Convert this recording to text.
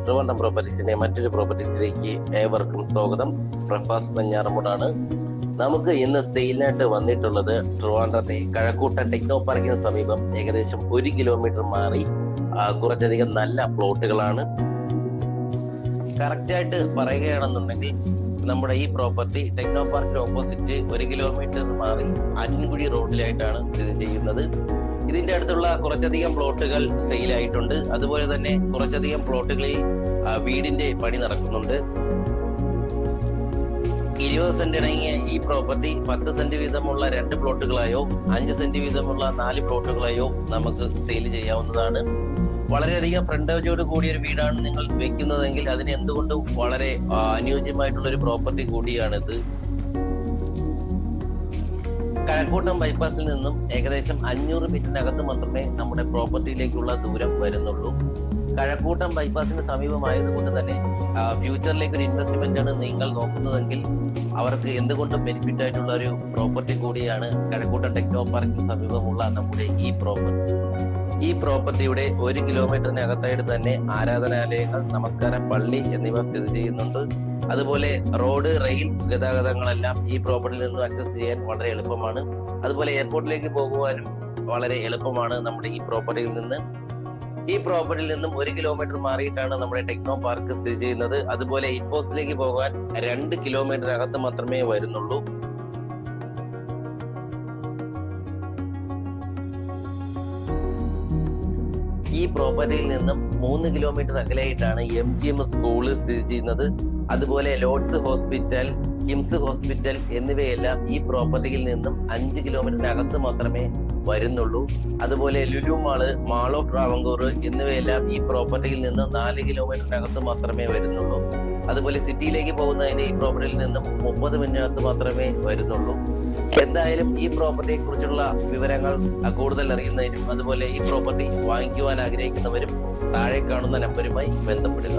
ട്രിവാൻഡ്രം പ്രോപ്പർട്ടീസിന്റെ മറ്റൊരു പ്രോപ്പർട്ടീസിലേക്ക് ഏവർക്കും സ്വാഗതം. പ്രഫാസ് വെഞ്ഞാറമൂടാണ്. നമുക്ക് ഇന്ന് സെയിലിനായിട്ട് വന്നിട്ടുള്ളത് ട്രിവാൻഡ്രത്തെ കഴക്കൂട്ടം ടെക്നോ പാർക്കിന് സമീപം ഏകദേശം 1 കിലോമീറ്റർ മാറി കുറച്ചധികം നല്ല പ്ലോട്ടുകളാണ്. കറക്റ്റായിട്ട് പറയുകയാണെന്നുണ്ടെങ്കിൽ നമ്മുടെ ഈ പ്രോപ്പർട്ടി ടെക്നോ പാർക്കിന് ഓപ്പോസിറ്റ് 1 കിലോമീറ്റർ മാറി ആറ്റിൻകുഴി റോഡിലായിട്ടാണ് സ്ഥിതി ചെയ്യുന്നത്. ഇതിന്റെ അടുത്തുള്ള കുറച്ചധികം പ്ലോട്ടുകൾ സെയിലായിട്ടുണ്ട്. അതുപോലെ തന്നെ കുറച്ചധികം പ്ലോട്ടുകളിൽ വീടിന്റെ പണി നടക്കുന്നുണ്ട്. 20 സെന്റ് അടങ്ങിയ ഈ പ്രോപ്പർട്ടി 10 സെന്റ് വീതമുള്ള 2 പ്ലോട്ടുകളായോ 5 സെന്റ് വീതമുള്ള 4 പ്ലോട്ടുകളായോ നമുക്ക് സെയിൽ ചെയ്യാവുന്നതാണ്. വളരെയധികം ഫ്രണ്ടേജോട് കൂടിയ ഒരു വീടാണ് നിങ്ങൾ വെക്കുന്നതെങ്കിൽ അതിന് എന്തുകൊണ്ടും വളരെ അനുയോജ്യമായിട്ടുള്ള ഒരു പ്രോപ്പർട്ടി കൂടിയാണിത്. കഴക്കൂട്ടം ബൈപ്പാസിൽ നിന്നും ഏകദേശം 500 മീറ്ററിനകത്ത് മാത്രമേ നമ്മുടെ പ്രോപ്പർട്ടിയിലേക്കുള്ള ദൂരം വരുന്നുള്ളൂ. കഴക്കൂട്ടം ബൈപ്പാസിന് സമീപമായതുകൊണ്ട് തന്നെ ഫ്യൂച്ചറിലേക്ക് ഒരു ഇൻവെസ്റ്റ്മെന്റ് ആണ് നിങ്ങൾ നോക്കുന്നതെങ്കിൽ അവർക്ക് എന്തുകൊണ്ടും ബെനിഫിറ്റ് ആയിട്ടുള്ള ഒരു പ്രോപ്പർട്ടി കൂടിയാണ് കഴക്കൂട്ടം ടെക്നോ പാർക്കിന് സമീപമുള്ള നമ്മുടെ ഈ പ്രോപ്പർട്ടി. ഈ പ്രോപ്പർട്ടിയുടെ 1 കിലോമീറ്ററിനകത്തായിട്ട് തന്നെ ആരാധനാലയങ്ങൾ, നമസ്കാര പള്ളി എന്നിവ സ്ഥിതി ചെയ്യുന്നുണ്ട്. അതുപോലെ റോഡ്, റെയിൽ ഗതാഗതങ്ങളെല്ലാം ഈ പ്രോപ്പർട്ടിയിൽ നിന്നും ആക്സസ് ചെയ്യാൻ വളരെ എളുപ്പമാണ്. അതുപോലെ എയർപോർട്ടിലേക്ക് പോകുവാനും വളരെ എളുപ്പമാണ് നമ്മുടെ ഈ പ്രോപ്പർട്ടിയിൽ നിന്ന്. ഈ പ്രോപ്പർട്ടിയിൽ നിന്നും 1 കിലോമീറ്റർ മാറിയിട്ടാണ് നമ്മുടെ ടെക്നോ പാർക്ക് സ്ഥിതി ചെയ്യുന്നത്. അതുപോലെ ഇൻഫോസിലേക്ക് പോകാൻ 2 കിലോമീറ്ററിനകത്ത് മാത്രമേ വരുന്നുള്ളൂ. ഈ പ്രോപ്പർട്ടിയിൽ നിന്നും 3 കിലോമീറ്റർ അകലെയായിട്ടാണ് MGM സ്കൂള് സ്ഥിതി ചെയ്യുന്നത്. അതുപോലെ ലോർഡ്സ് ഹോസ്പിറ്റൽ, കിംസ് ഹോസ്പിറ്റൽ എന്നിവയെല്ലാം ഈ പ്രോപ്പർട്ടിയിൽ നിന്നും 5 കിലോമീറ്ററിനകത്ത് മാത്രമേ വരുന്നുള്ളൂ. അതുപോലെ Lulu mall, mall of Travancore എന്നിവയെല്ലാം ഈ പ്രോപ്പർട്ടിയിൽ നിന്നും 4 കിലോമീറ്ററിനകത്ത് മാത്രമേ വരുന്നുള്ളൂ. അതുപോലെ സിറ്റിയിലേക്ക് പോകുന്നതിന് ഈ പ്രോപ്പർട്ടിയിൽ നിന്നും 30 മിനിറ്റിനകത്ത് മാത്രമേ വരുന്നുള്ളൂ. എന്തായാലും ഈ പ്രോപ്പർട്ടിയെ കുറിച്ചുള്ള വിവരങ്ങൾ കൂടുതൽ അറിയുന്നതിനും അതുപോലെ ഈ പ്രോപ്പർട്ടി വാങ്ങിക്കുവാൻ ആഗ്രഹിക്കുന്നവരും താഴെ കാണുന്ന നമ്പറുമായി ബന്ധപ്പെടുക.